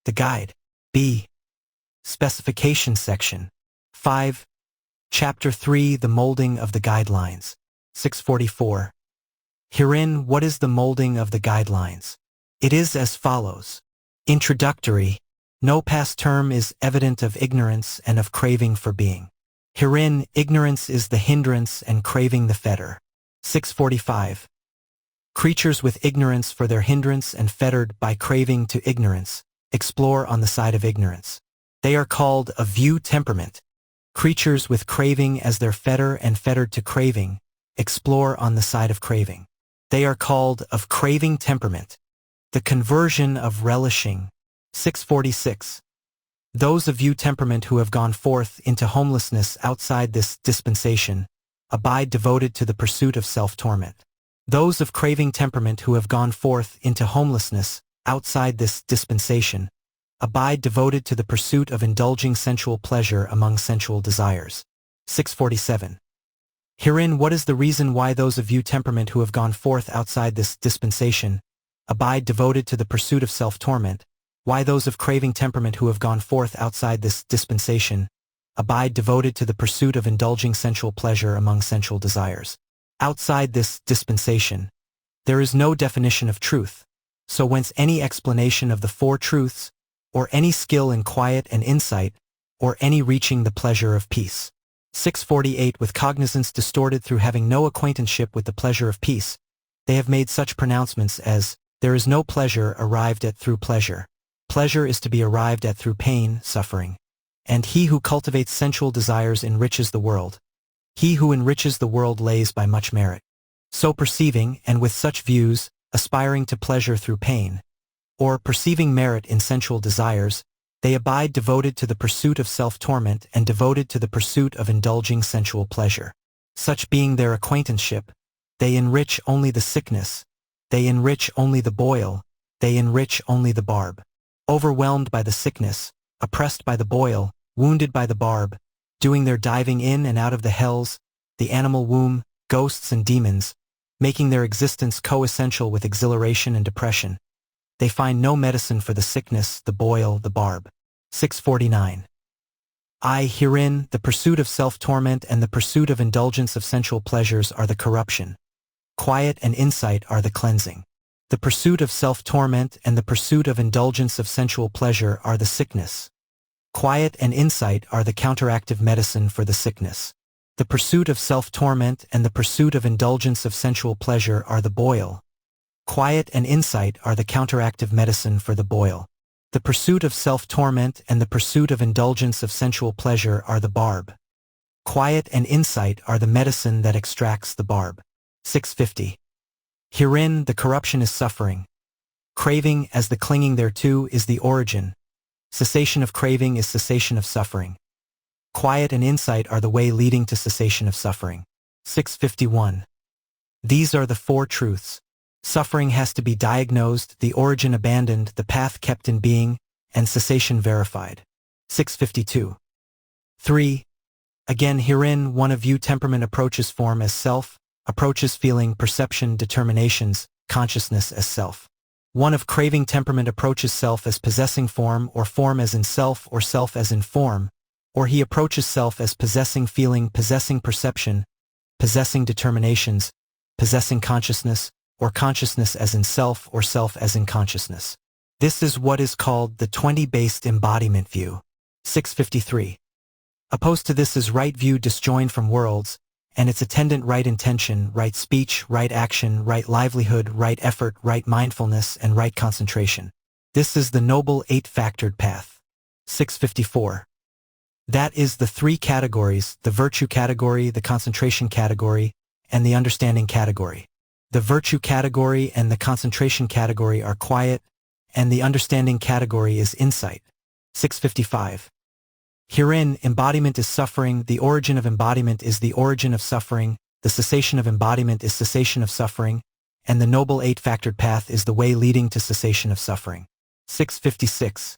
The Guide. B. Specification Section. 5. Chapter 3. The Molding of the Guidelines. 644. Herein, what is the molding of the guidelines? It is as follows. Introductory. No past term is evident of ignorance and of craving for being. Herein, ignorance is the hindrance and craving the fetter. 645. Creatures with ignorance for their hindrance and fettered by craving to ignorance, explore on the side of ignorance. They are called a view temperament. Creatures with craving as their fetter and fettered to craving, explore on the side of craving. They are called of craving temperament. The conversion of relishing. 646. Those of view temperament who have gone forth into homelessness outside this dispensation, abide devoted to the pursuit of self-torment. Those of craving temperament who have gone forth into homelessness outside this dispensation, abide devoted to the pursuit of indulging sensual pleasure among sensual desires. 647. Herein, what is the reason why those of view temperament who have gone forth outside this dispensation, abide devoted to the pursuit of self-torment, why those of craving temperament who have gone forth outside this dispensation, abide devoted to the pursuit of indulging sensual pleasure among sensual desires. Outside this dispensation, there is no definition of truth, so whence any explanation of the four truths, or any skill in quiet and insight, or any reaching the pleasure of peace. 648. With cognizance distorted through having no acquaintanceship with the pleasure of peace, they have made such pronouncements as, there is no pleasure arrived at through pleasure. Pleasure is to be arrived at through pain, suffering. And he who cultivates sensual desires enriches the world. He who enriches the world lays by much merit. So perceiving, and with such views, aspiring to pleasure through pain, or perceiving merit in sensual desires, they abide devoted to the pursuit of self-torment and devoted to the pursuit of indulging sensual pleasure. Such being their acquaintanceship, they enrich only the sickness, they enrich only the boil, they enrich only the barb. Overwhelmed by the sickness, oppressed by the boil, wounded by the barb, doing their diving in and out of the hells, the animal womb, ghosts and demons, making their existence co-essential with exhilaration and depression, they find no medicine for the sickness, the boil, the barb. 649. Herein, the pursuit of self-torment and the pursuit of indulgence of sensual pleasures are the corruption. Quiet and insight are the cleansing. The pursuit of self-torment and the pursuit of indulgence of sensual pleasure are the sickness. Quiet and insight are the counteractive medicine for the sickness. The pursuit of self-torment and the pursuit of indulgence of sensual pleasure are the boil. Quiet and insight are the counteractive medicine for the boil. The pursuit of self-torment and the pursuit of indulgence of sensual pleasure are the barb. Quiet and insight are the medicine that extracts the barb. 650. Herein, the corruption is suffering. Craving, as the clinging thereto, is the origin. Cessation of craving is cessation of suffering. Quiet and insight are the way leading to cessation of suffering. 651. These are the four truths. Suffering has to be diagnosed, the origin abandoned, the path kept in being, and cessation verified. 652. 3. Again, herein, one of view temperament approaches form as self, approaches feeling, perception, determinations, consciousness as self. One of craving temperament approaches self as possessing form, or form as in self, or self as in form, or he approaches self as possessing feeling, possessing perception, possessing determinations, possessing consciousness, or consciousness as in self, or self as in consciousness. This is what is called the 20-based embodiment view. 653. Opposed to this is right view disjoined from worlds, and its attendant right intention, right speech, right action, right livelihood, right effort, right mindfulness, and right concentration. This is the noble eight-factored path. 654. That is the three categories, the virtue category, the concentration category, and the understanding category. The virtue category and the concentration category are quiet, and the understanding category is insight. 655. Herein, embodiment is suffering, the origin of embodiment is the origin of suffering, the cessation of embodiment is cessation of suffering, and the noble eight-factored path is the way leading to cessation of suffering. 656.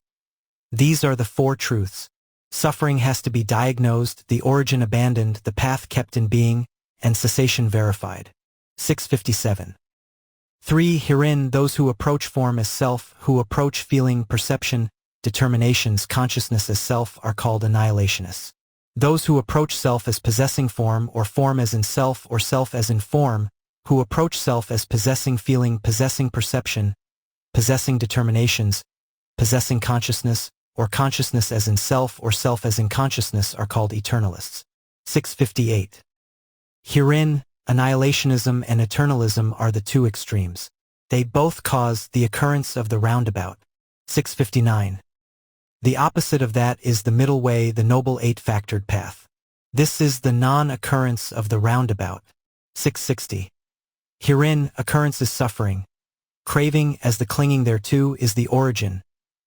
These are the four truths. Suffering has to be diagnosed, the origin abandoned, the path kept in being, and cessation verified. 657. 3. Herein, those who approach form as self, who approach feeling, perception, determinations, consciousness as self are called annihilationists. Those who approach self as possessing form or form as in self or self as in form, who approach self as possessing feeling, possessing perception, possessing determinations, possessing consciousness, or consciousness as in self or self as in consciousness are called eternalists. 658. Herein, annihilationism and eternalism are the two extremes. They both cause the occurrence of the roundabout. 659. The opposite of that is the middle way, the noble eight-factored path. This is the non-occurrence of the roundabout. 660. Herein, occurrence is suffering. Craving, as the clinging thereto, is the origin.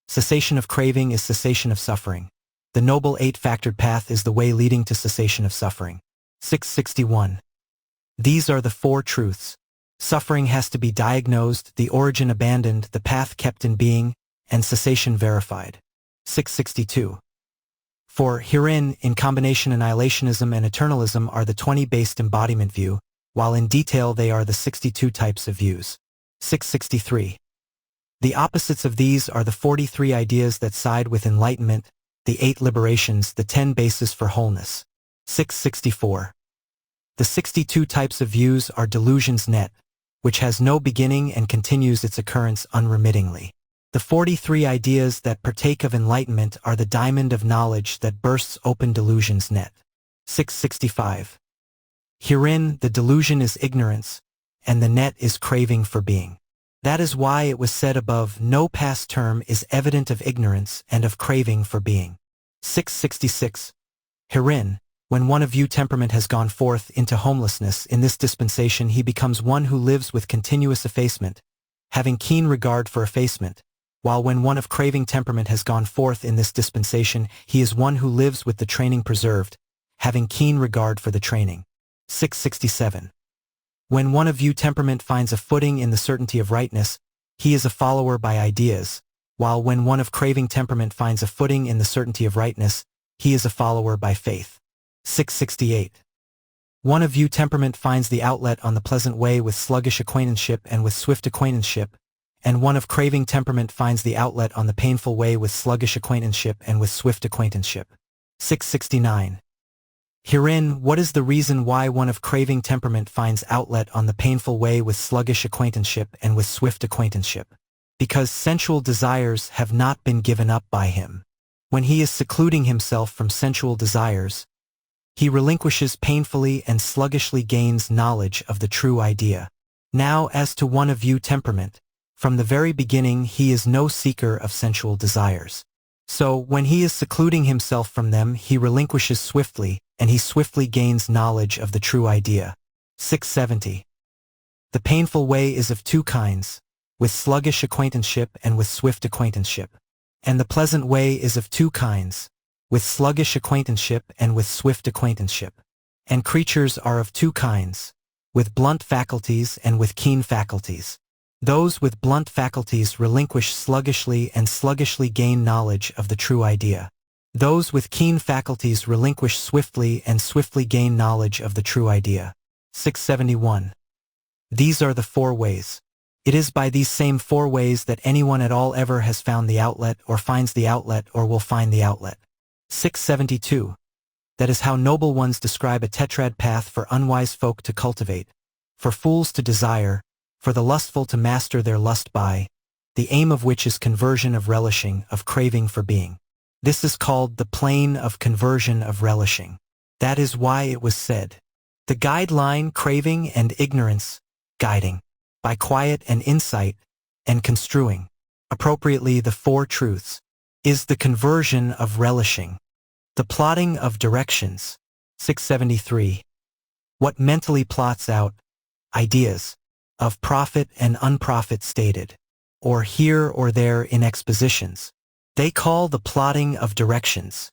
Cessation of craving is cessation of suffering. The noble eight-factored path is the way leading to cessation of suffering. 661. These are the four truths. Suffering has to be diagnosed, the origin abandoned, the path kept in being, and cessation verified. 662. For herein, in combination, annihilationism and eternalism are the 20-based embodiment view, while in detail they are the 62 types of views. 663. The opposites of these are the 43 ideas that side with enlightenment, the 8 liberations, the 10 bases for wholeness. 664. The 62 types of views are delusions net, which has no beginning and continues its occurrence unremittingly. The 43 ideas that partake of enlightenment are the diamond of knowledge that bursts open delusions net. 665. Herein, the delusion is ignorance, and the net is craving for being. That is why it was said above, no past term is evident of ignorance and of craving for being. 666. Herein, when one of you temperament has gone forth into homelessness in this dispensation, he becomes one who lives with continuous effacement, having keen regard for effacement, while when one of craving temperament has gone forth in this dispensation, he is one who lives with the training preserved, having keen regard for the training. 667. When one of you temperament finds a footing in the certainty of rightness, he is a follower by ideas, while when one of craving temperament finds a footing in the certainty of rightness, he is a follower by faith. 668. One of you temperament finds the outlet on the pleasant way with sluggish acquaintanceship and with swift acquaintanceship, and one of craving temperament finds the outlet on the painful way with sluggish acquaintanceship and with swift acquaintanceship. 669. Herein, what is the reason why one of craving temperament finds outlet on the painful way with sluggish acquaintanceship and with swift acquaintanceship? Because sensual desires have not been given up by him. When he is secluding himself from sensual desires, he relinquishes painfully and sluggishly gains knowledge of the true idea. Now, as to one of you temperament, from the very beginning he is no seeker of sensual desires. So, when he is secluding himself from them, he relinquishes swiftly, and he swiftly gains knowledge of the true idea. 670. The painful way is of two kinds, with sluggish acquaintanceship and with swift acquaintanceship. And the pleasant way is of two kinds, with sluggish acquaintanceship and with swift acquaintanceship. And creatures are of two kinds, with blunt faculties and with keen faculties. Those with blunt faculties relinquish sluggishly and sluggishly gain knowledge of the true idea. Those with keen faculties relinquish swiftly and swiftly gain knowledge of the true idea. 671. These are the four ways. It is by these same four ways that anyone at all ever has found the outlet or finds the outlet or will find the outlet. 672. That is how noble ones describe a tetrad path for unwise folk to cultivate, for fools to desire, for the lustful to master their lust by, the aim of which is conversion of relishing, of craving for being. This is called the plane of conversion of relishing. That is why it was said, the guideline craving and ignorance, guiding, by quiet and insight, and construing, appropriately the four truths, is the conversion of relishing. The plotting of directions. 673. What mentally plots out, ideas, of profit and unprofit stated, or here or there in expositions, they call the plotting of directions.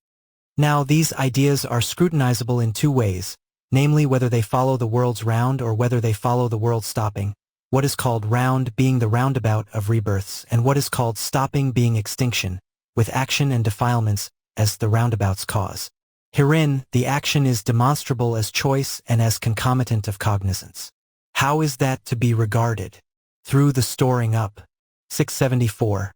Now these ideas are scrutinizable in two ways, namely whether they follow the world's round or whether they follow the world stopping, what is called round being the roundabout of rebirths and what is called stopping being extinction, with action and defilements as the roundabout's cause. Herein, the action is demonstrable as choice and as concomitant of cognizance. How is that to be regarded? Through the storing up. 674.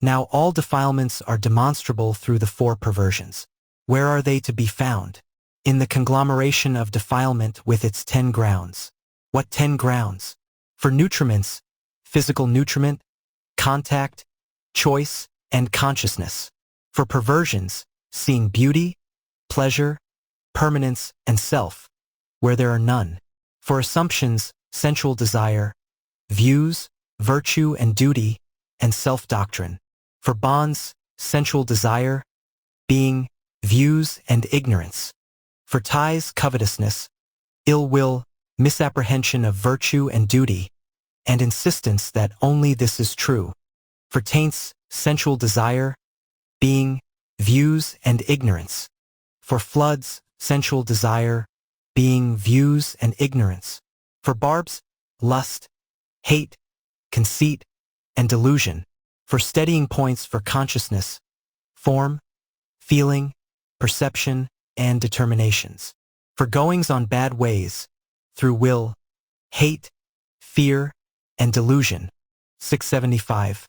Now all defilements are demonstrable through the four perversions. Where are they to be found? In the conglomeration of defilement with its 10 grounds. What 10 grounds? For nutriments, physical nutriment, contact, choice, and consciousness. For perversions, seeing beauty, pleasure, permanence, and self, where there are none. For assumptions, sensual desire, views, virtue and duty, and self-doctrine. For bonds, sensual desire, being, views, and ignorance. For ties, covetousness, ill will, misapprehension of virtue and duty, and insistence that only this is true. For taints, sensual desire, being, views, and ignorance. For floods, sensual desire, being, views, and ignorance. For barbs, lust, hate, conceit, and delusion. For steadying points for consciousness, form, feeling, perception, and determinations. For goings on bad ways, through will, hate, fear, and delusion. 675.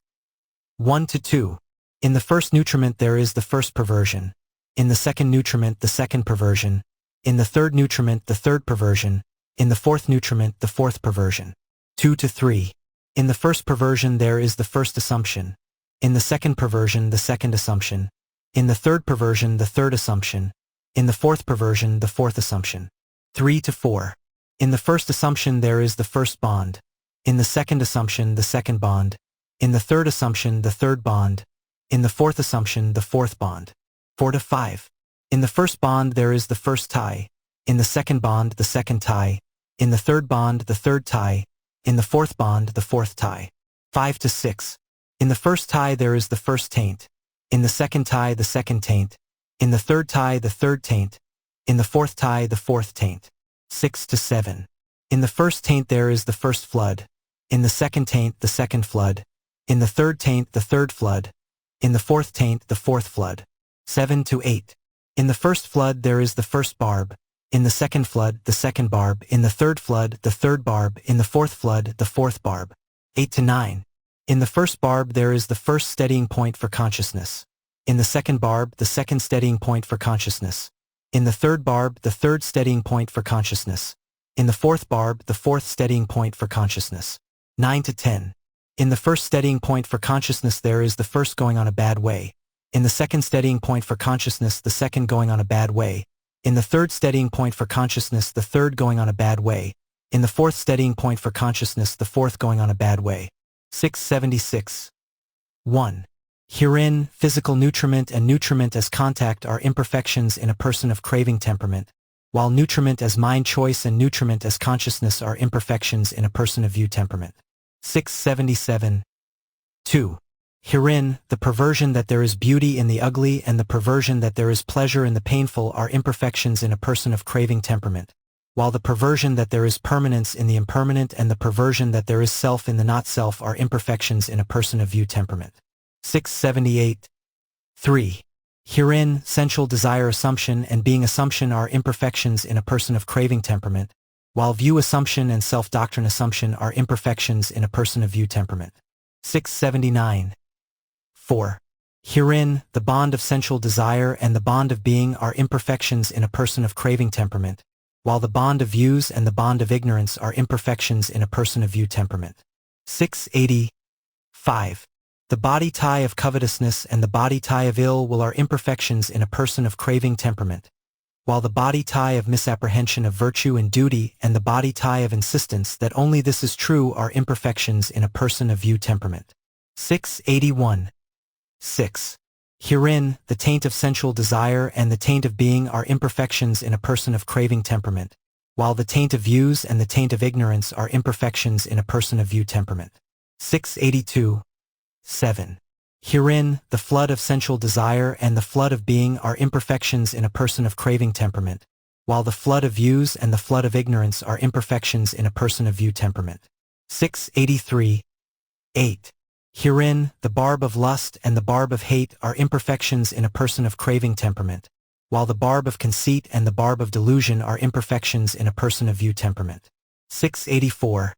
1-2. In the first nutriment there is the first perversion. In the second nutriment the second perversion. In the third nutriment the third perversion. In the fourth nutriment the fourth perversion. 2-3. In the first perversion there is the first assumption. In the second perversion the second assumption. In the third perversion the third assumption. In the fourth perversion the fourth assumption. 3-4. In the first assumption there is the first bond. In the second assumption the second bond. In the third assumption the third bond. In the fourth assumption the fourth bond. 4-5. In the first bond there is the first tie. In the second bond the second tie. In the third bond the third tie. In the fourth bond the fourth tie. 5-6. In the first tie there is the first taint. In the second tie the second taint. In the third tie the third taint. In the fourth tie the fourth taint. 6-7. In the first taint there is the first flood. In the second taint the second flood. In the third taint the third flood. In the fourth taint the fourth flood. 7-8. In the first flood there is the first barb. In the second flood the second barb. In the third flood the third barb. In the fourth flood the fourth barb. 8-9. In the first barb there is the first steadying point for consciousness. In the second barb the second steadying point for consciousness. In the third barb the third steadying point for consciousness. In the fourth barb the fourth steadying point for consciousness. 9-10. In the first steadying point for consciousness there is the first going on a bad way. In the second steadying point for consciousness the second going on a bad way. In the third steadying point for consciousness the third going on a bad way. In the fourth steadying point for consciousness the fourth going on a bad way. 676. 1. Herein, physical nutriment and nutriment as contact are imperfections in a person of craving temperament, while nutriment as mind choice and nutriment as consciousness are imperfections in a person of view temperament. 677. 2. Herein, the perversion that there is beauty in the ugly and the perversion that there is pleasure in the painful are imperfections in a person of craving temperament, while the perversion that there is permanence in the impermanent and the perversion that there is self in the not-self are imperfections in a person of view temperament. 678. 3. Herein, sensual desire assumption and being assumption are imperfections in a person of craving temperament, while view assumption and self-doctrine assumption are imperfections in a person of view temperament. 679. 4. Herein, the bond of sensual desire and the bond of being are imperfections in a person of craving temperament, while the bond of views and the bond of ignorance are imperfections in a person of view temperament. 685. The body tie of covetousness and the body tie of ill will are imperfections in a person of craving temperament, while the body tie of misapprehension of virtue and duty and the body tie of insistence that only this is true are imperfections in a person of view temperament. 681. 6. Herein, the taint of sensual desire and the taint of being are imperfections in a person of craving temperament, while the taint of views and the taint of ignorance are imperfections in a person of view temperament. 682. 7. Herein, the flood of sensual desire and the flood of being are imperfections in a person of craving temperament, while the flood of views and the flood of ignorance are imperfections in a person of view temperament. 683. 8. Herein, the barb of lust and the barb of hate are imperfections in a person of craving temperament, while the barb of conceit and the barb of delusion are imperfections in a person of view temperament. 684.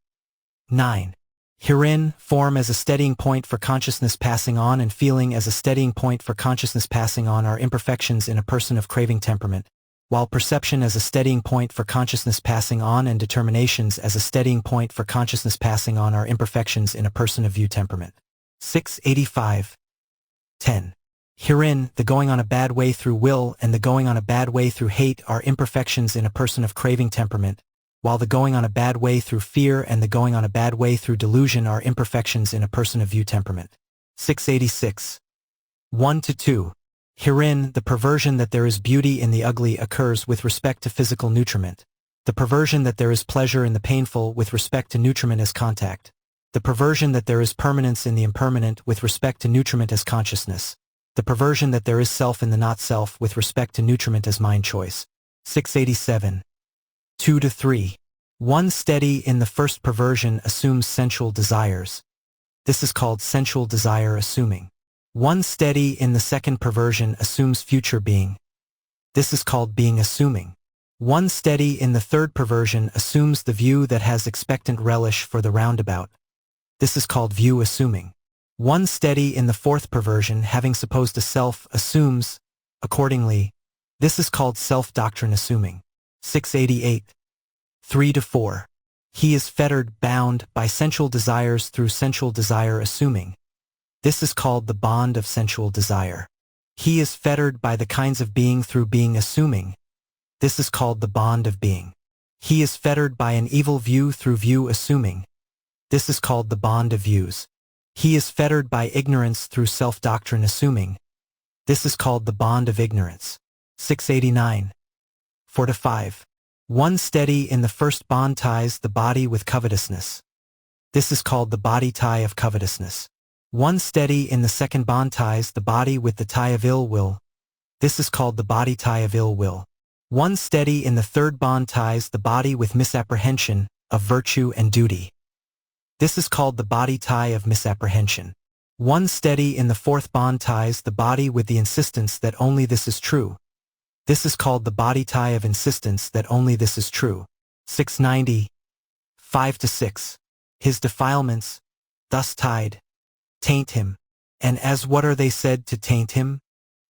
9. Herein, form as a steadying point for consciousness passing on and feeling as a steadying point for consciousness passing on are imperfections in a person of craving temperament, while perception as a steadying point for consciousness passing on and determinations as a steadying point for consciousness passing on are imperfections in a person of view temperament. 685. 10. Herein, the going on a bad way through will and the going on a bad way through hate are imperfections in a person of craving temperament, while the going on a bad way through fear and the going on a bad way through delusion are imperfections in a person of view temperament. 686. 1-2. Herein, the perversion that there is beauty in the ugly occurs with respect to physical nutriment. The perversion that there is pleasure in the painful with respect to nutriment as contact. The perversion that there is permanence in the impermanent with respect to nutriment as consciousness. The perversion that there is self in the not-self with respect to nutriment as mind choice. 687. 2-3. One steady in the first perversion assumes sensual desires. This is called sensual desire assuming. One steady in the second perversion assumes future being. This is called being assuming. One steady in the third perversion assumes the view that has expectant relish for the roundabout. This is called view assuming. One steady in the fourth perversion having supposed a self assumes, accordingly, this is called self-doctrine assuming. 688. 3-4. He is fettered, bound, by sensual desires through sensual desire assuming. This is called the bond of sensual desire. He is fettered by the kinds of being through being assuming. This is called the bond of being. He is fettered by an evil view through view assuming. This is called the bond of views. He is fettered by ignorance through self-doctrine assuming. This is called the bond of ignorance. 689. 4-5. One steady in the first bond ties the body with covetousness. This is called the body tie of covetousness. One steady in the second bond ties the body with the tie of ill will. This is called the body tie of ill will. One steady in the third bond ties the body with misapprehension of virtue and duty. This is called the body tie of misapprehension. One steady in the fourth bond ties the body with the insistence that only this is true. This is called the body tie of insistence that only this is true. 690. 5-6. His defilements, thus tied, taint him. And as what are they said to taint him?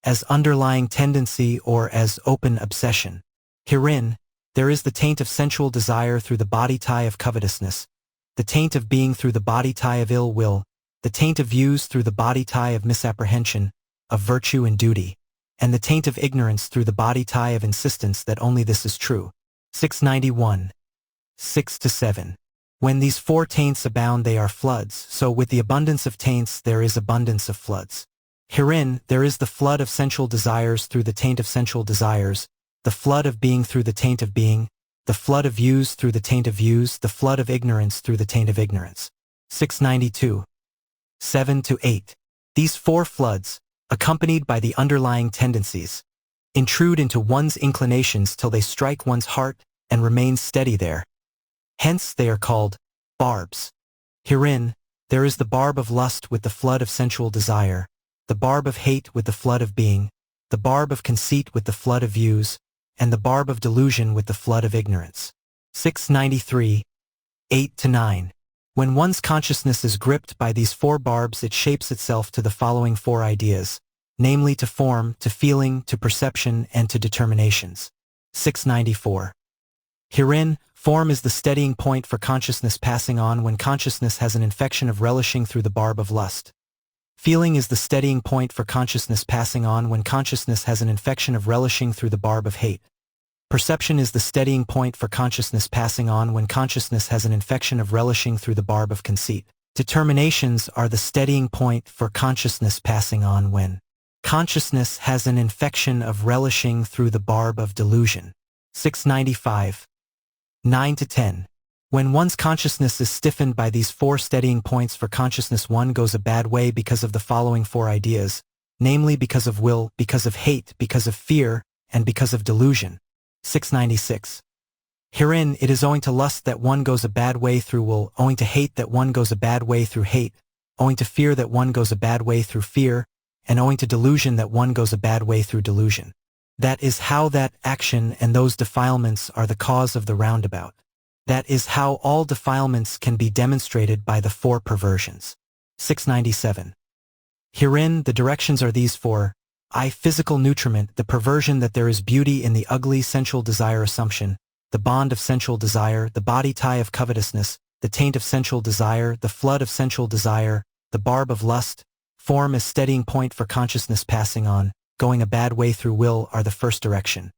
As underlying tendency or as open obsession. Herein, there is the taint of sensual desire through the body tie of covetousness, the taint of being through the body tie of ill will, the taint of views through the body tie of misapprehension, of virtue and duty, and the taint of ignorance through the body tie of insistence that only this is true. 691. 6-7. When these four taints abound they are floods, so with the abundance of taints there is abundance of floods. Herein, there is the flood of sensual desires through the taint of sensual desires, the flood of being through the taint of being, the flood of views through the taint of views, the flood of ignorance through the taint of ignorance. 692. 7-8. These four floods, accompanied by the underlying tendencies, intrude into one's inclinations till they strike one's heart and remain steady there. Hence they are called barbs. Herein, there is the barb of lust with the flood of sensual desire, the barb of hate with the flood of being, the barb of conceit with the flood of views, and the barb of delusion with the flood of ignorance. 693. 8-9. When one's consciousness is gripped by these four barbs it shapes itself to the following four ideas, namely to form, to feeling, to perception, and to determinations. 694. Herein, form is the steadying point for consciousness passing on when consciousness has an infection of relishing through the barb of lust. Feeling is the steadying point for consciousness passing on when consciousness has an infection of relishing through the barb of hate. Perception is the steadying point for consciousness passing on when consciousness has an infection of relishing through the barb of conceit. Determinations are the steadying point for consciousness passing on when consciousness has an infection of relishing through the barb of delusion. 695. 9-10. When one's consciousness is stiffened by these four steadying points for consciousness one goes a bad way because of the following four ideas, namely because of will, because of hate, because of fear, and because of delusion. 696. Herein it is owing to lust that one goes a bad way through will, owing to hate that one goes a bad way through hate, owing to fear that one goes a bad way through fear, and owing to delusion that one goes a bad way through delusion. That is how that action and those defilements are the cause of the roundabout. That is how all defilements can be demonstrated by the four perversions. 697. Herein the directions are these for I. Physical nutriment, the perversion that there is beauty in the ugly sensual desire assumption, the bond of sensual desire, the body tie of covetousness, the taint of sensual desire, the flood of sensual desire, the barb of lust, form as steadying point for consciousness passing on, going a bad way through will are the first direction.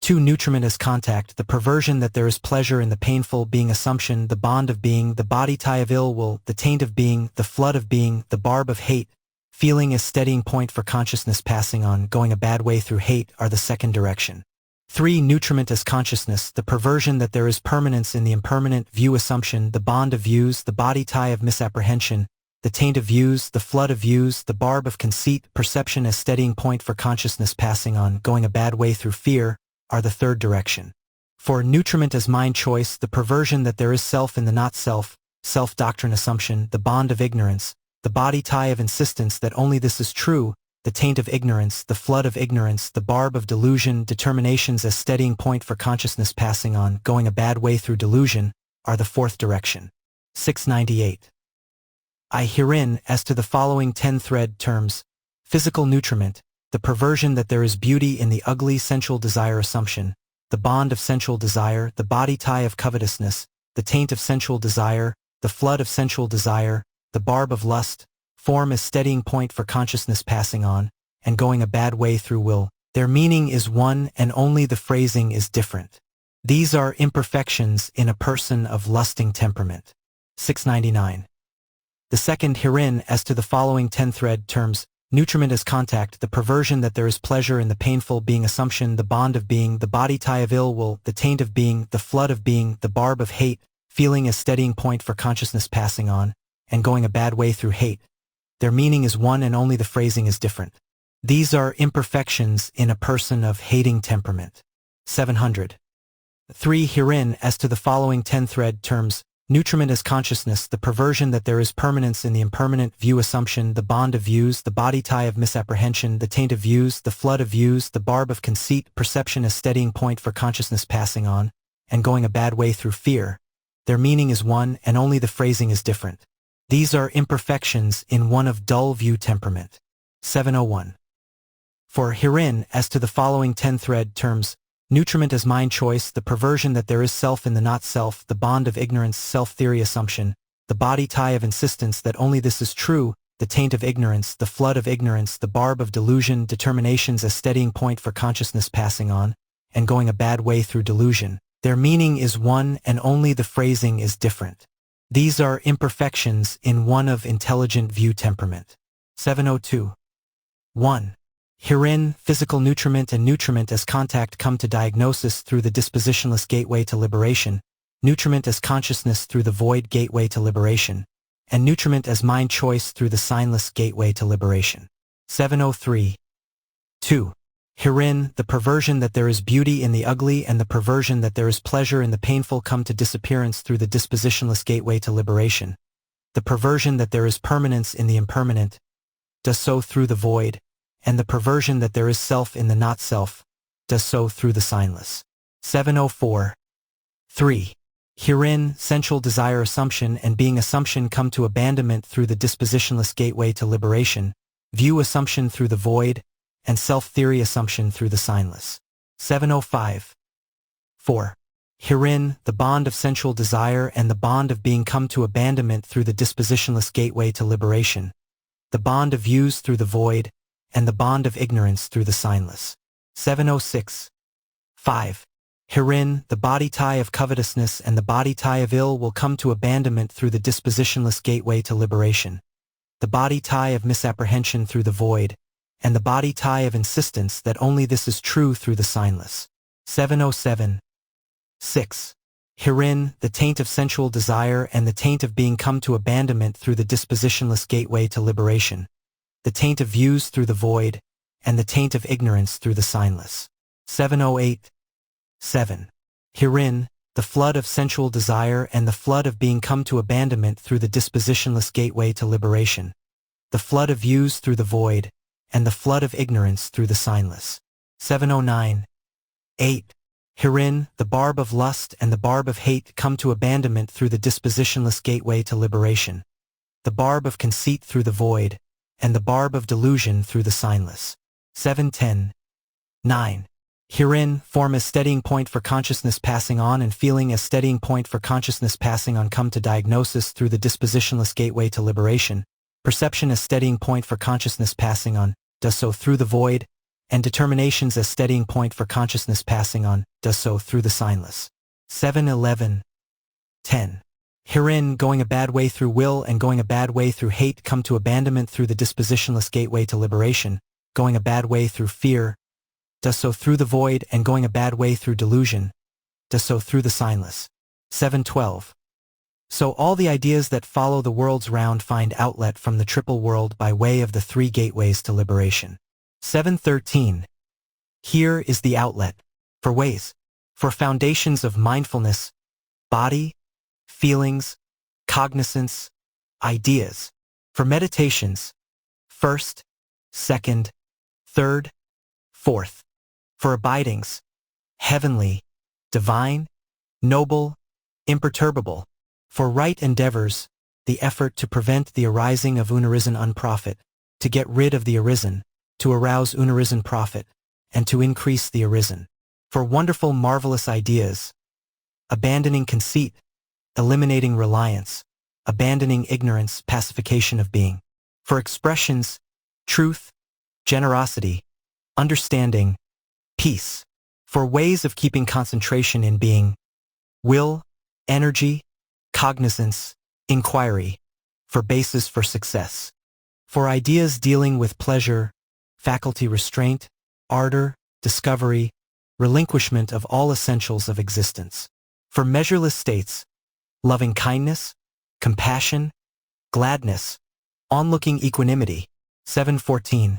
2. Nutriment as contact, the perversion that there is pleasure in the painful being assumption, the bond of being, the body tie of ill will, the taint of being, the flood of being, the barb of hate, feeling as steadying point for consciousness passing on, going a bad way through hate are the second direction. 3. Nutriment as consciousness, the perversion that there is permanence in the impermanent view assumption, the bond of views, the body tie of misapprehension, the taint of views, the flood of views, the barb of conceit, perception as steadying point for consciousness passing on, going a bad way through fear, are the third direction. 4. Nutriment as mind choice, the perversion that there is self in the not self, self-doctrine assumption, the bond of ignorance, the body tie of insistence that only this is true, the taint of ignorance, the flood of ignorance, the barb of delusion, determinations as steadying point for consciousness passing on, going a bad way through delusion, are the fourth direction. 698. I. Herein, as to the following 10 thread terms, physical nutriment, the perversion that there is beauty in the ugly sensual desire assumption, the bond of sensual desire, the body tie of covetousness, the taint of sensual desire, the flood of sensual desire, the barb of lust, form as steadying point for consciousness passing on, and going a bad way through will. Their meaning is one and only the phrasing is different. These are imperfections in a person of lusting temperament. 699. The second herein as to the following 10 thread terms, nutriment as contact, the perversion that there is pleasure in the painful being assumption, the bond of being, the body tie of ill will, the taint of being, the flood of being, the barb of hate, feeling as steadying point for consciousness passing on, and going a bad way through hate. Their meaning is one and only the phrasing is different. These are imperfections in a person of hating temperament. 700. 3. Herein as to the following 10 thread terms, nutriment as consciousness, the perversion that there is permanence in the impermanent view assumption, the bond of views, the body tie of misapprehension, the taint of views, the flood of views, the barb of conceit, perception as steadying point for consciousness passing on, and going a bad way through fear. Their meaning is one and only the phrasing is different. These are imperfections in one of dull view temperament. 701. For herein as to the following 10 thread terms, nutriment as mind choice, the perversion that there is self in the not self, the bond of ignorance, self-theory assumption, the body tie of insistence that only this is true, the taint of ignorance, the flood of ignorance, the barb of delusion, determinations as steadying point for consciousness passing on, and going a bad way through delusion. Their meaning is one and only the phrasing is different. These are imperfections in one of intelligent view temperament. 702. 1. Herein, physical nutriment and nutriment as contact come to diagnosis through the dispositionless gateway to liberation, nutriment as consciousness through the void gateway to liberation, and nutriment as mind choice through the signless gateway to liberation. 703. 2. Herein, the perversion that there is beauty in the ugly and the perversion that there is pleasure in the painful come to disappearance through the dispositionless gateway to liberation. The perversion that there is permanence in the impermanent does so through the void, and the perversion that there is self in the not self does so through the signless. 704. 3. Herein, sensual desire assumption and being assumption come to abandonment through the dispositionless gateway to liberation, view assumption through the void, and self-theory assumption through the signless. 705. 4. Herein, the bond of sensual desire and the bond of being come to abandonment through the dispositionless gateway to liberation, the bond of views through the void, and the bond of ignorance through the signless. 706. 5. Herein, the body tie of covetousness and the body tie of ill will come to abandonment through the dispositionless gateway to liberation, the body tie of misapprehension through the void, and the body tie of insistence that only this is true through the signless. 707. 6. Herein, the taint of sensual desire and the taint of being come to abandonment through the dispositionless gateway to liberation, the taint of views through the void, and the taint of ignorance through the signless. 708. 7. Herein, the flood of sensual desire and the flood of being come to abandonment through the dispositionless gateway to liberation, the flood of views through the void, and the flood of ignorance through the signless. 709. 8. Herein, the barb of lust and the barb of hate come to abandonment through the dispositionless gateway to liberation, the barb of conceit through the void, and the barb of delusion through the signless. 7:10. 9. Herein, form as steadying point for consciousness passing on and feeling as steadying point for consciousness passing on come to diagnosis through the dispositionless gateway to liberation, perception as steadying point for consciousness passing on, does so through the void, and determinations as steadying point for consciousness passing on, does so through the signless. 7:11. 10. Herein, going a bad way through will and going a bad way through hate come to abandonment through the dispositionless gateway to liberation, going a bad way through fear, does so through the void, and going a bad way through delusion, does so through the signless. 7:12. So all the ideas that follow the world's round find outlet from the triple world by way of the three gateways to liberation. 7:13. Here is the outlet, for ways, for foundations of mindfulness, body, feelings, cognizance, ideas, for meditations, first, second, third, fourth, for abidings, heavenly, divine, noble, imperturbable, for right endeavors, the effort to prevent the arising of unarisen unprofit, to get rid of the arisen, to arouse unarisen profit, and to increase the arisen, for wonderful marvelous ideas, abandoning conceit, eliminating reliance, abandoning ignorance, pacification of being, for expressions, truth, generosity, understanding, peace, for ways of keeping concentration in being, will, energy, cognizance, inquiry, for basis for success, for ideas dealing with pleasure, faculty restraint, ardor, discovery, relinquishment of all essentials of existence, for measureless states, loving kindness, compassion, gladness, onlooking equanimity. 7:14.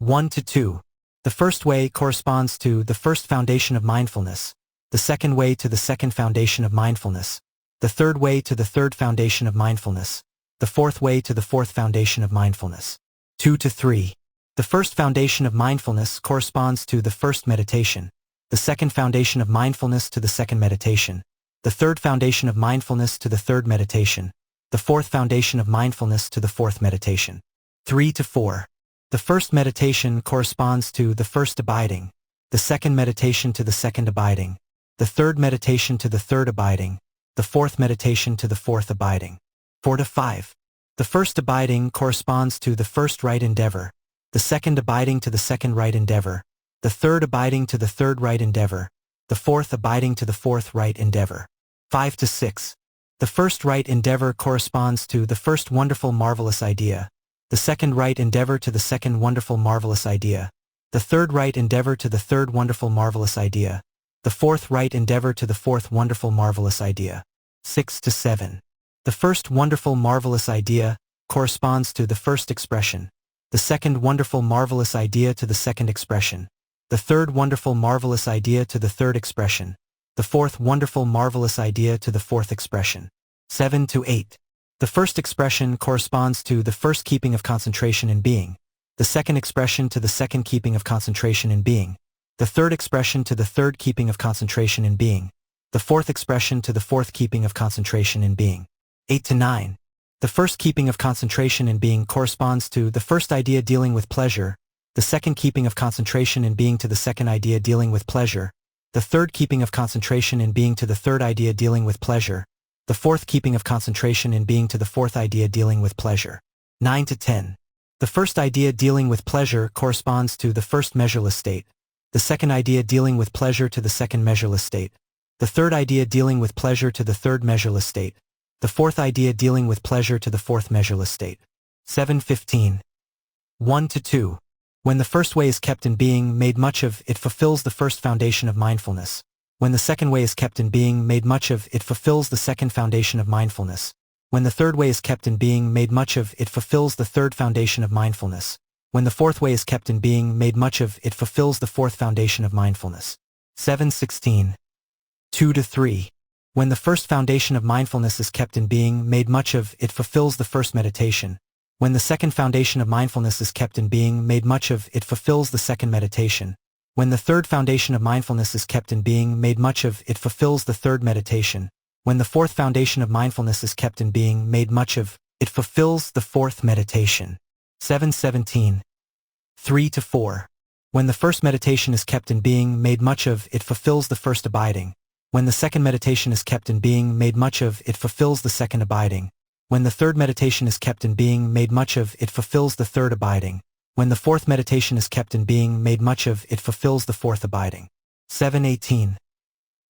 1-2. The first way corresponds to the first foundation of mindfulness, the second way to the second foundation of mindfulness, the third way to the third foundation of mindfulness, the fourth way to the fourth foundation of mindfulness. 2-3. The first foundation of mindfulness corresponds to the first meditation, the second foundation of mindfulness to the second meditation, the third foundation of mindfulness to the third meditation, the fourth foundation of mindfulness to the fourth meditation. 3-4. The first meditation corresponds to the first abiding, the second meditation to the second abiding, the third meditation to the third abiding, the fourth meditation to the fourth abiding. 4-5. The first abiding corresponds to the first right endeavor, the second abiding to the second right endeavor, the third abiding to the third right endeavor, the fourth abiding to the fourth right endeavor. 5-6. The first right endeavor corresponds to the first wonderful marvelous idea, the second right endeavor to the second wonderful marvelous idea, the third right endeavor to the third wonderful marvelous idea, the fourth right endeavor to the fourth wonderful marvelous idea. 6-7. The first wonderful marvelous idea corresponds to the first expression, the second wonderful marvelous idea to the second expression, the third wonderful marvelous idea to the third expression, the fourth wonderful marvelous idea to the fourth expression. 7-8. The first expression corresponds to the first keeping of concentration in being, the second expression to the second keeping of concentration in being, the third expression to the third keeping of concentration in being, the fourth expression to the fourth keeping of concentration in being. 8-9. The first keeping of concentration in being corresponds to the first idea dealing with pleasure, the second keeping of concentration in being to the second idea dealing with pleasure, the third keeping of concentration in being to the third idea dealing with pleasure, the fourth keeping of concentration in being to the fourth idea dealing with pleasure. 9-10. The first idea dealing with pleasure corresponds to the first measureless state, the second idea dealing with pleasure to the second measureless state, the third idea dealing with pleasure to the third measureless state, the fourth idea dealing with pleasure to the fourth measureless state. 7-15. 1-2. When the first way is kept in being, made much of, it fulfills the first foundation of mindfulness. When the second way is kept in being, made much of, it fulfills the second foundation of mindfulness. When the third way is kept in being, made much of, it fulfills the third foundation of mindfulness. When the fourth way is kept in being, made much of, it fulfills the fourth foundation of mindfulness. 7-16. 2-3. When the first foundation of mindfulness is kept in being, made much of, it fulfills the first meditation. When the second foundation of mindfulness is kept in being, made much of, it fulfills the second meditation. When the third foundation of mindfulness is kept in being, made much of, it fulfills the third meditation. When the fourth foundation of mindfulness is kept in being, made much of, it fulfills the fourth meditation. 7:17. 3-4. When the first meditation is kept in being, made much of, it fulfills the first abiding. When the second meditation is kept in being, made much of, it fulfills the second abiding. When the third meditation is kept in being, made much of, it fulfills the third abiding. When the fourth meditation is kept in being, made much of, it fulfills the fourth abiding. 7:18.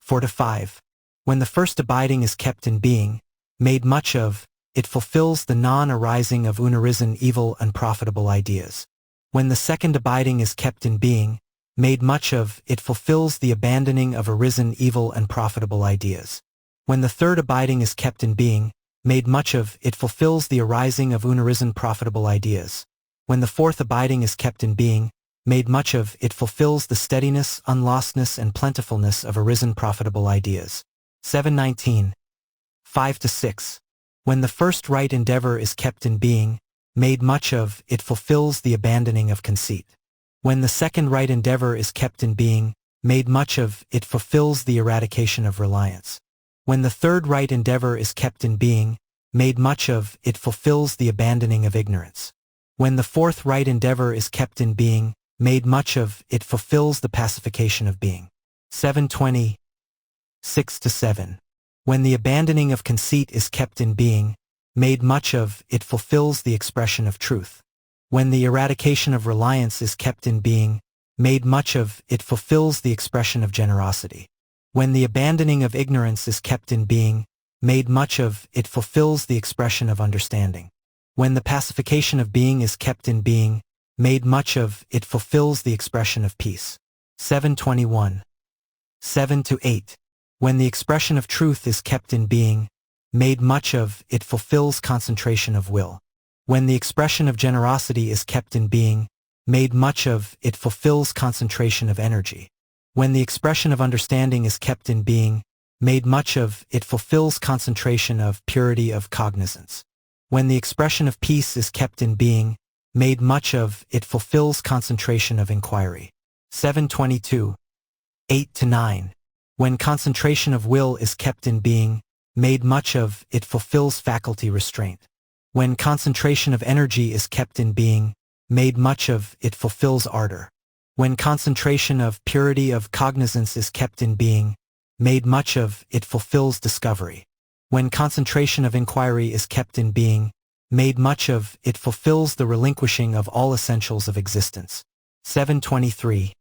4-5. When the first abiding is kept in being, made much of, it fulfills the non-arising of unarisen evil unprofitable ideas. When the second abiding is kept in being, made much of, it fulfills the abandoning of arisen evil unprofitable ideas. When the third abiding is kept in being, made much of, it fulfills the arising of unarisen profitable ideas. When the fourth abiding is kept in being, made much of, it fulfills the steadiness, unlostness, and plentifulness of arisen profitable ideas. 7:19. 5-6. When the first right endeavor is kept in being, made much of, it fulfills the abandoning of conceit. When the second right endeavor is kept in being, made much of, it fulfills the eradication of reliance. When the third right endeavor is kept in being, made much of, it fulfills the abandoning of ignorance. When the fourth right endeavor is kept in being, made much of, it fulfills the pacification of being. 7:20. 6-7. When the abandoning of conceit is kept in being, made much of, it fulfills the expression of truth. When the eradication of reliance is kept in being, made much of, it fulfills the expression of generosity. When the abandoning of ignorance is kept in being, made much of, it fulfills the expression of understanding. When the pacification of being is kept in being, made much of, it fulfills the expression of peace. 7:21. 7-8. When the expression of truth is kept in being, made much of, it fulfills concentration of will. When the expression of generosity is kept in being, made much of, it fulfills concentration of energy. When the expression of understanding is kept in being, made much of, it fulfills concentration of purity of cognizance. When the expression of peace is kept in being, made much of, it fulfills concentration of inquiry. 7:22. 8-9. When concentration of will is kept in being, made much of, it fulfills faculty restraint. When concentration of energy is kept in being, made much of, it fulfills ardor. When concentration of purity of cognizance is kept in being, made much of, it fulfills discovery. When concentration of inquiry is kept in being, made much of, it fulfills the relinquishing of all essentials of existence. 7:23.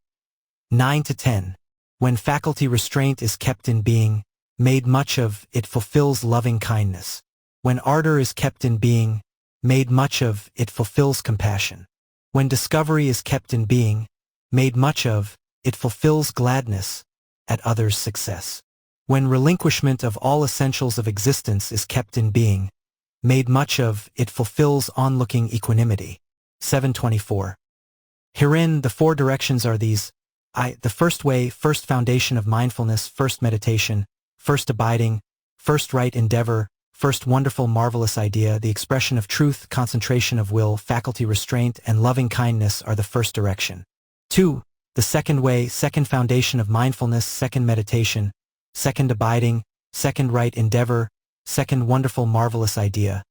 9-10. When faculty restraint is kept in being, made much of, it fulfills loving kindness. When ardor is kept in being, made much of, it fulfills compassion. When discovery is kept in being, made much of, it fulfills gladness at others' success. When relinquishment of all essentials of existence is kept in being, made much of, it fulfills onlooking equanimity. 7:24. Herein the four directions are these: the first way, first foundation of mindfulness, first meditation, first abiding, first right endeavor, first wonderful marvelous idea, the expression of truth, concentration of will, faculty restraint, and loving kindness are the first direction. 2. The second way, second foundation of mindfulness, second meditation, second abiding, second right endeavor, second wonderful marvelous idea,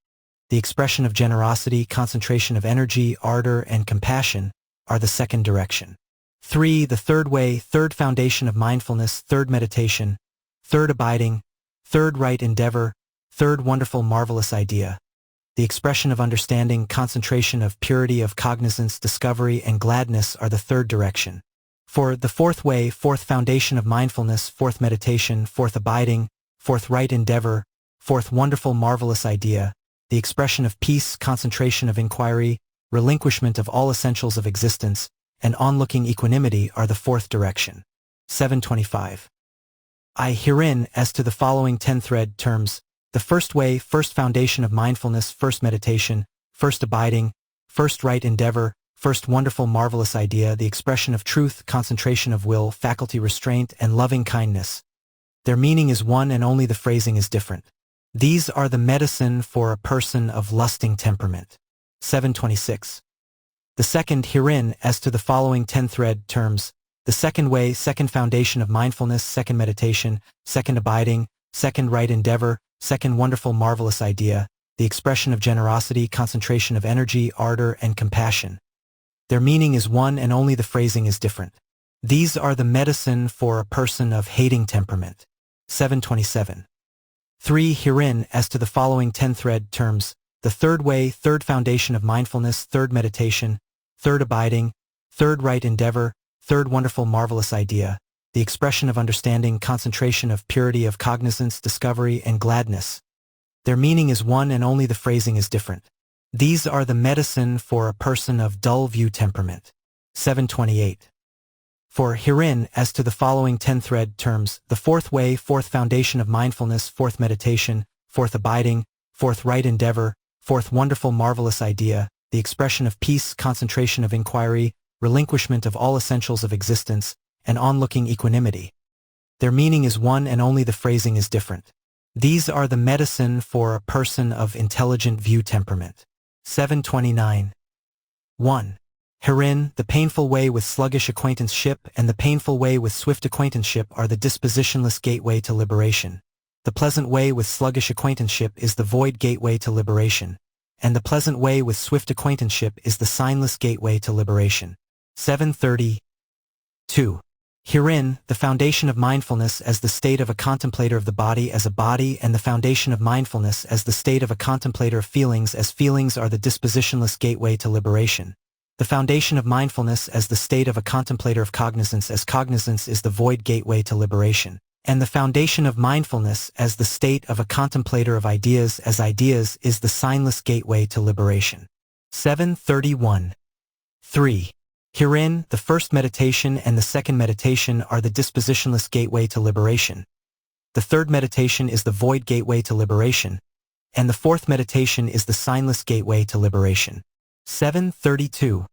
the expression of generosity, concentration of energy, ardor, and compassion are the second direction. 3. The third way, third foundation of mindfulness, third meditation, third abiding, third right endeavor, third wonderful marvelous idea, the expression of understanding, concentration of purity of cognizance, discovery, and gladness are the third direction. 4. The fourth way, fourth foundation of mindfulness, fourth meditation, fourth abiding, fourth right endeavor, fourth wonderful marvelous idea, the expression of peace, concentration of inquiry, relinquishment of all essentials of existence, and onlooking equanimity are the fourth direction. 7:25. Herein, as to the following 10 thread terms, the first way, first foundation of mindfulness, first meditation, first abiding, first right endeavor, first wonderful marvelous idea, the expression of truth, concentration of will, faculty restraint, and loving kindness. Their meaning is one and only the phrasing is different. These are the medicine for a person of lusting temperament. 7:26. The second, herein, as to the following 10 thread terms, The second way, second foundation of mindfulness, second meditation, second abiding, second right endeavor, second wonderful marvelous idea, the expression of generosity, concentration of energy, ardor, and compassion. Their meaning is one and only the phrasing is different. These are the medicine for a person of hating temperament. 727. 3. Herein, as to the following 10 thread terms, the third way, third foundation of mindfulness, third meditation, third abiding, third right endeavor, third wonderful marvelous idea, the expression of understanding, concentration of purity of cognizance, discovery, and gladness. Their meaning is one and only the phrasing is different. These are the medicine for a person of dull view temperament. 728. For herein, as to the following 10 thread terms, the fourth way, fourth foundation of mindfulness, fourth meditation, fourth abiding, fourth right endeavor, fourth wonderful marvelous idea, the expression of peace, concentration of inquiry, relinquishment of all essentials of existence, and onlooking equanimity. Their meaning is one and only the phrasing is different. These are the medicine for a person of intelligent view temperament. 729. 1. Herein, the painful way with sluggish acquaintanceship and the painful way with swift acquaintanceship are the dispositionless gateway to liberation. The pleasant way with sluggish acquaintanceship is the void gateway to liberation, and the pleasant way with swift acquaintanceship is the signless gateway to liberation. 730. 2. Herein, the foundation of mindfulness as the state of a contemplator of the body as a body and the foundation of mindfulness as the state of a contemplator of feelings as feelings are the dispositionless gateway to liberation. The foundation of mindfulness as the state of a contemplator of cognizance as cognizance is the void gateway to liberation, and the foundation of mindfulness as the state of a contemplator of ideas as ideas is the signless gateway to liberation. 731. 3. Herein, the first meditation and the second meditation are the dispositionless gateway to liberation. The third meditation is the void gateway to liberation, and the fourth meditation is the signless gateway to liberation. 732.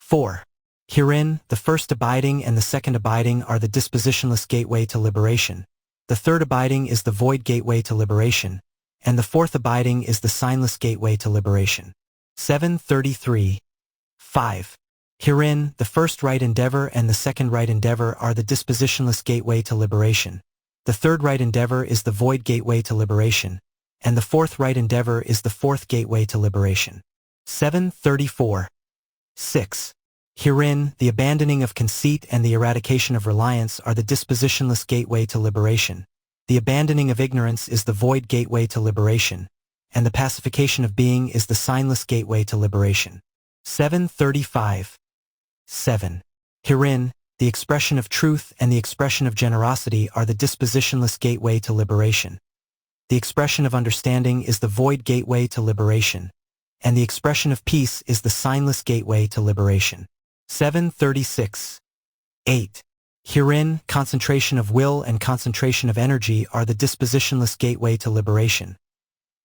4. Herein, the first abiding and the second abiding are the dispositionless gateway to liberation. The third abiding is the void gateway to liberation, and the fourth abiding is the signless gateway to liberation. 733. 5. Herein, the first right endeavor and the second right endeavor are the dispositionless gateway to liberation. The third right endeavor is the void gateway to liberation, and the fourth right endeavor is the fourth gateway to liberation. 734. 6. Herein, the abandoning of conceit and the eradication of reliance are the dispositionless gateway to liberation. The abandoning of ignorance is the void gateway to liberation, and the pacification of being is the signless gateway to liberation. 735. 7. Herein, the expression of truth and the expression of generosity are the dispositionless gateway to liberation. The expression of understanding is the void gateway to liberation, and the expression of peace is the signless gateway to liberation. 736. 8. Herein, concentration of will and concentration of energy are the dispositionless gateway to liberation.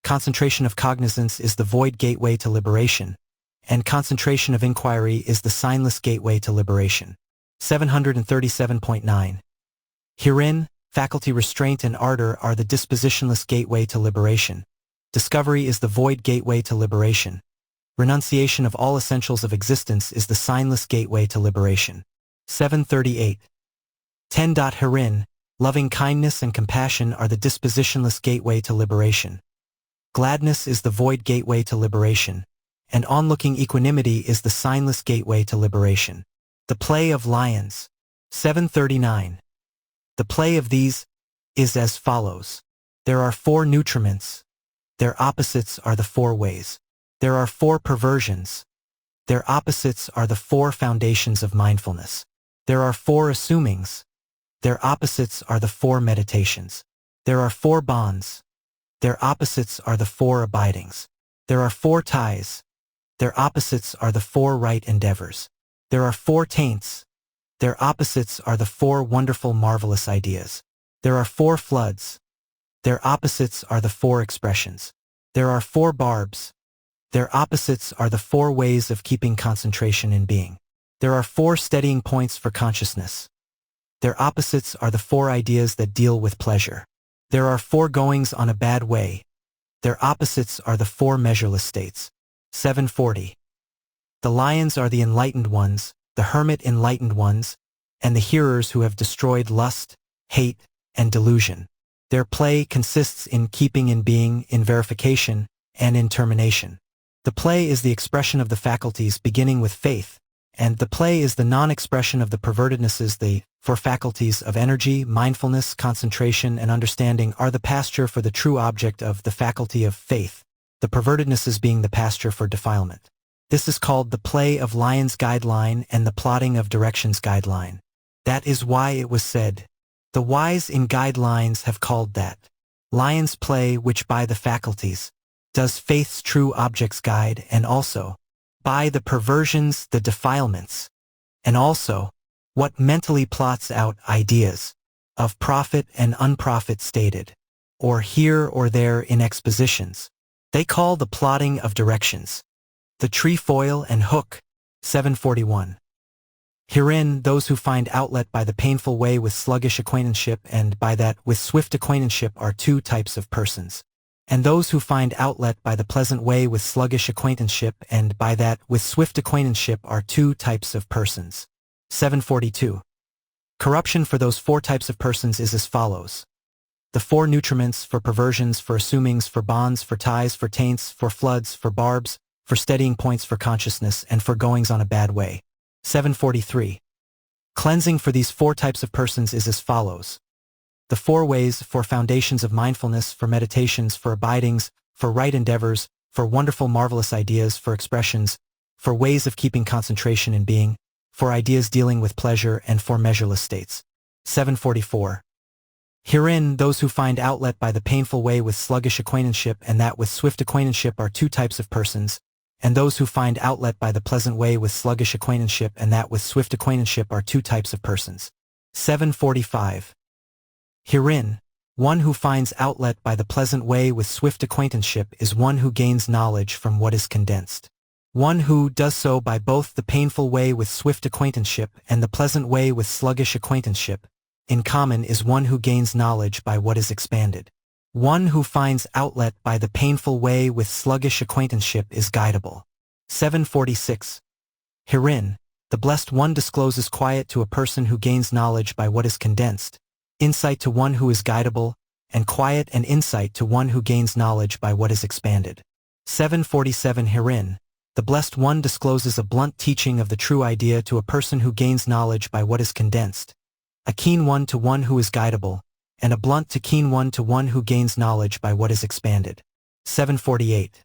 Concentration of cognizance is the void gateway to liberation, and concentration of inquiry is the signless gateway to liberation. 737.9. Herein, faculty restraint and ardor are the dispositionless gateway to liberation. Discovery is the void gateway to liberation. Renunciation of all essentials of existence is the signless gateway to liberation. 738. 10. Herein, loving kindness and compassion are the dispositionless gateway to liberation. Gladness is the void gateway to liberation, and onlooking equanimity is the signless gateway to liberation. The play of lions. 739. The play of these is as follows. There are 4 nutriments. Their opposites are the 4 ways. There are 4 perversions. Their opposites are the 4 foundations of mindfulness. There are 4 assumings. Their opposites are the 4 meditations. There are 4 bonds. Their opposites are the 4 abidings. There are 4 ties. Their opposites are the 4 right endeavors. There are 4 taints. Their opposites are the 4 wonderful marvelous ideas. There are 4 floods. Their opposites are the 4 expressions. There are 4 barbs. Their opposites are the 4 ways of keeping concentration in being. There are 4 steadying points for consciousness. Their opposites are the 4 ideas that deal with pleasure. There are 4 goings on a bad way. Their opposites are the 4 measureless states. 740. The lions are the enlightened ones, the hermit enlightened ones, and the hearers who have destroyed lust, hate, and delusion. Their play consists in keeping in being, in verification, and in termination. The play is the expression of the faculties beginning with faith, and the play is the non-expression of the pervertednesses. The four faculties of energy, mindfulness, concentration, and understanding are the pasture for the true object of the faculty of faith, the pervertednesses being the pasture for defilement. This is called the play of lion's guideline and the plotting of direction's guideline. That is why it was said, the wise in guidelines have called that lion's play which by the faculties does faith's true objects guide, and also by the perversions, the defilements, and also what mentally plots out ideas of profit and unprofit stated, or here or there in expositions. They call the plotting of directions the trefoil and hook. 741. Herein, those who find outlet by the painful way with sluggish acquaintanceship and by that with swift acquaintanceship are two types of persons. And those who find outlet by the pleasant way with sluggish acquaintanceship and by that with swift acquaintanceship are two types of persons. 742. Corruption for those four types of persons is as follows. The four nutriments for perversions, for assumings, for bonds, for ties, for taints, for floods, for barbs, for steadying points for consciousness, and for goings on a bad way. 743. Cleansing for these four types of persons is as follows. The four ways for foundations of mindfulness, for meditations, for abidings, for right endeavors, for wonderful marvelous ideas, for expressions, for ways of keeping concentration in being, for ideas dealing with pleasure, and for measureless states. 744. Herein, those who find outlet by the painful way with sluggish acquaintanceship and that with swift acquaintanceship are two types of persons, and those who find outlet by the pleasant way with sluggish acquaintanceship and that with swift acquaintanceship are two types of persons. 745. Herein, one who finds outlet by the pleasant way with swift acquaintanceship is one who gains knowledge from what is condensed. One who does so by both the painful way with swift acquaintanceship and the pleasant way with sluggish acquaintanceship, in common is one who gains knowledge by what is expanded. One who finds outlet by the painful way with sluggish acquaintanceship is guidable. 746. Herein, the blessed one discloses quiet to a person who gains knowledge by what is condensed, insight to one who is guidable, and quiet and insight to one who gains knowledge by what is expanded. 747. Herein, the blessed one discloses a blunt teaching of the true idea to a person who gains knowledge by what is condensed, a keen one to one who is guidable, and a blunt to keen one to one who gains knowledge by what is expanded. 748.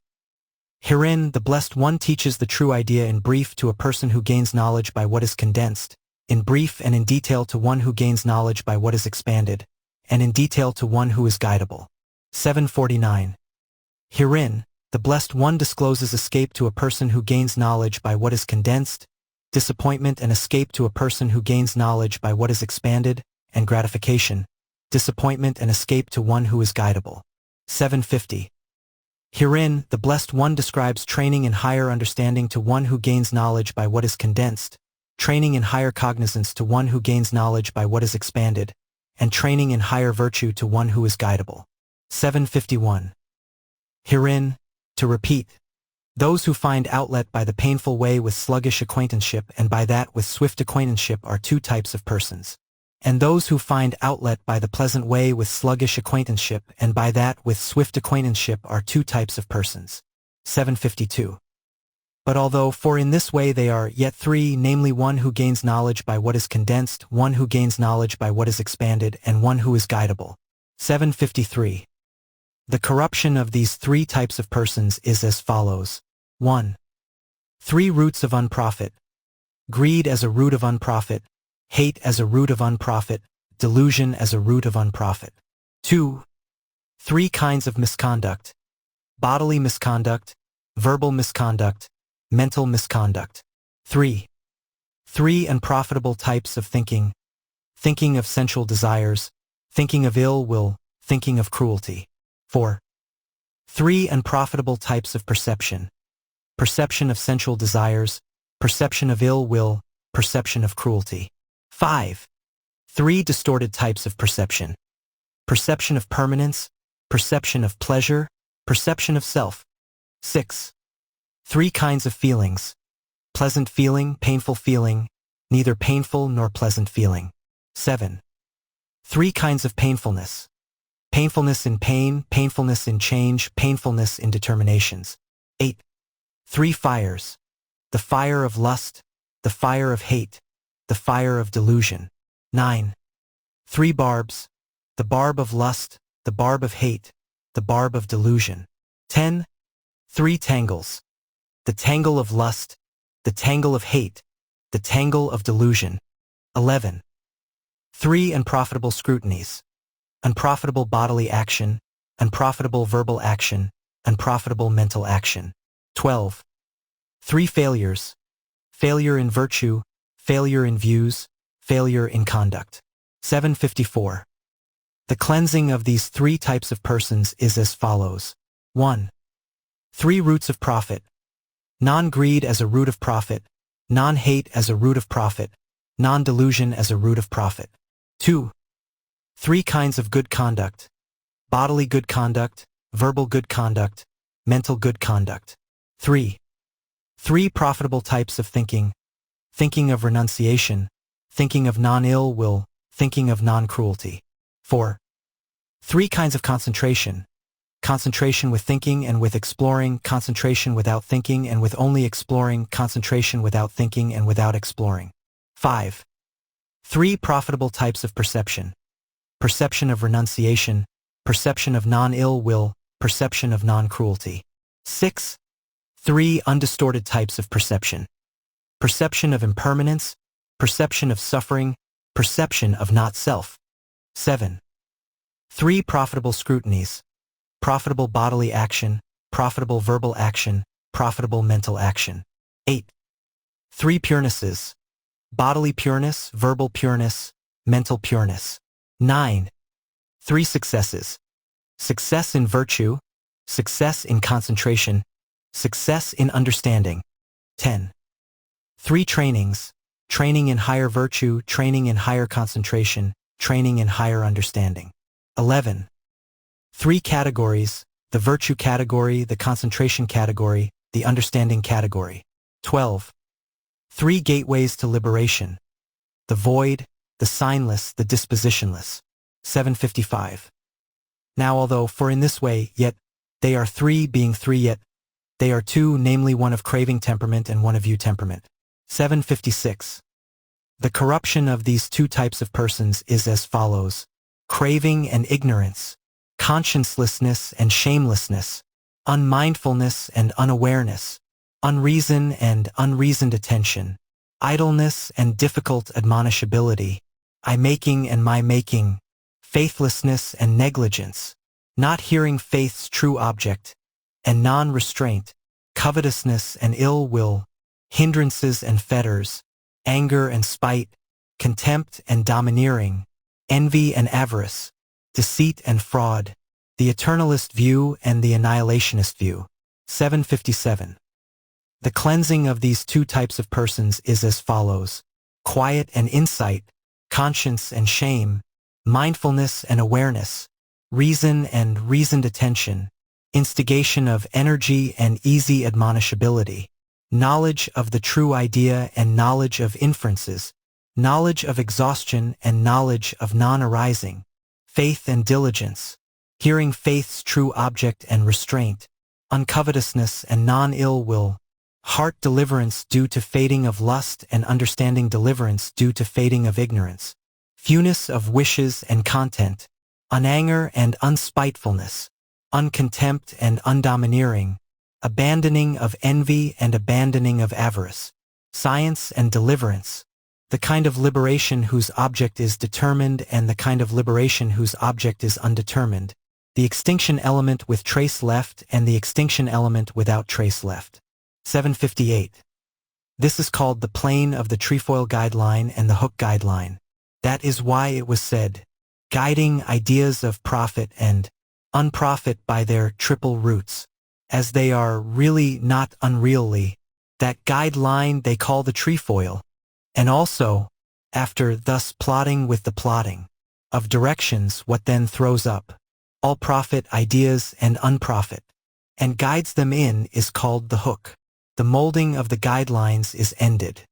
Herein, the blessed one teaches the true idea in brief to a person who gains knowledge by what is condensed, in brief and in detail to one who gains knowledge by what is expanded, and in detail to one who is guidable. 749. Herein, the blessed one discloses escape to a person who gains knowledge by what is condensed, disappointment and escape to a person who gains knowledge by what is expanded, and gratification, disappointment and escape to one who is guidable. 750. Herein, the blessed one describes training in higher understanding to one who gains knowledge by what is condensed, training in higher cognizance to one who gains knowledge by what is expanded, and training in higher virtue to one who is guidable. 751. Herein, to repeat, those who find outlet by the painful way with sluggish acquaintanceship and by that with swift acquaintanceship are two types of persons. And those who find outlet by the pleasant way with sluggish acquaintanceship and by that with swift acquaintanceship are two types of persons. 752. But although for in this way they are yet three, namely one who gains knowledge by what is condensed, one who gains knowledge by what is expanded, and one who is guidable. 753. The corruption of these three types of persons is as follows. 1. Three roots of unprofit. Greed as a root of unprofit, hate as a root of unprofit, delusion as a root of unprofit. 2. Three kinds of misconduct. Bodily misconduct, verbal misconduct, mental misconduct. 3. Three unprofitable types of thinking. Thinking of sensual desires, thinking of ill will, thinking of cruelty. 4. Three unprofitable types of perception. Perception of sensual desires, perception of ill will, perception of cruelty. 5. Three distorted types of perception. Perception of permanence, perception of pleasure, perception of self. 6. Three kinds of feelings. Pleasant feeling, painful feeling, neither painful nor pleasant feeling. 7. 3 kinds of painfulness. Painfulness in pain, painfulness in change, painfulness in determinations. 8. 3 fires. The fire of lust, the fire of hate, the fire of delusion. 9. 3 barbs. The barb of lust, the barb of hate, the barb of delusion. 10. 3 tangles. The tangle of lust, the tangle of hate, the tangle of delusion. 11. 3 unprofitable scrutinies. Unprofitable bodily action, unprofitable verbal action, unprofitable mental action. 12. 3 failures. Failure in virtue, failure in views, failure in conduct. 754. The cleansing of these 3 types of persons is as follows. 1. 3 roots of profit. Non-greed as a root of profit, non-hate as a root of profit, non-delusion as a root of profit. 2. 3 kinds of good conduct. Bodily good conduct, verbal good conduct, mental good conduct. 3. 3 profitable types of thinking. Thinking of renunciation, thinking of non-ill will, thinking of non-cruelty. 4. 3 kinds of concentration. Concentration with thinking and with exploring, concentration without thinking and with only exploring, concentration without thinking and without exploring. 5. 3 profitable types of perception. Perception of renunciation, perception of non-ill will, perception of non-cruelty. 6. 3 undistorted types of perception. Perception of impermanence, perception of suffering, perception of not self. 7. 3 profitable scrutinies. Profitable bodily action, profitable verbal action, profitable mental action. 8. 3 purenesses. Bodily pureness, verbal pureness, mental pureness. 9. 3 successes. Success in virtue, success in concentration, success in understanding. 10. 3 trainings. Training in higher virtue, training in higher concentration, training in higher understanding. 11. 3 categories, the virtue category, the concentration category, the understanding category. 12. 3 gateways to liberation. The void, the signless, the dispositionless. 755. Now although, for in this way, yet, they are 3 being 3 yet, they are 2, namely one of craving temperament and one of view temperament. 756. The corruption of these 2 types of persons is as follows. Craving and ignorance, consciencelessness and shamelessness, unmindfulness and unawareness, unreason and unreasoned attention, idleness and difficult admonishability, I-making and my-making, faithlessness and negligence, not hearing faith's true object, and non-restraint, covetousness and ill will, hindrances and fetters, anger and spite, contempt and domineering, envy and avarice, deceit and fraud, the eternalist view and the annihilationist view. 757. The cleansing of these 2 types of persons is as follows. Quiet and insight, conscience and shame, mindfulness and awareness, reason and reasoned attention, instigation of energy and easy admonishability, knowledge of the true idea and knowledge of inferences, knowledge of exhaustion and knowledge of non-arising, faith and diligence, hearing faith's true object and restraint, uncovetousness and non-ill will, heart deliverance due to fading of lust and understanding deliverance due to fading of ignorance, fewness of wishes and content, unanger and unspitefulness, uncontempt and undomineering, abandoning of envy and abandoning of avarice, science and deliverance, the kind of liberation whose object is determined and the kind of liberation whose object is undetermined, the extinction element with trace left and the extinction element without trace left. 758. This is called the plane of the trefoil guideline and the hook guideline. That is why it was said, guiding ideas of profit and unprofit by their triple roots, as they are really not unreally, that guideline they call the trefoil, and also, after thus plotting with the plotting of directions what then throws up, all profit ideas and unprofit, and guides them in is called the hook. The molding of the guidelines is ended.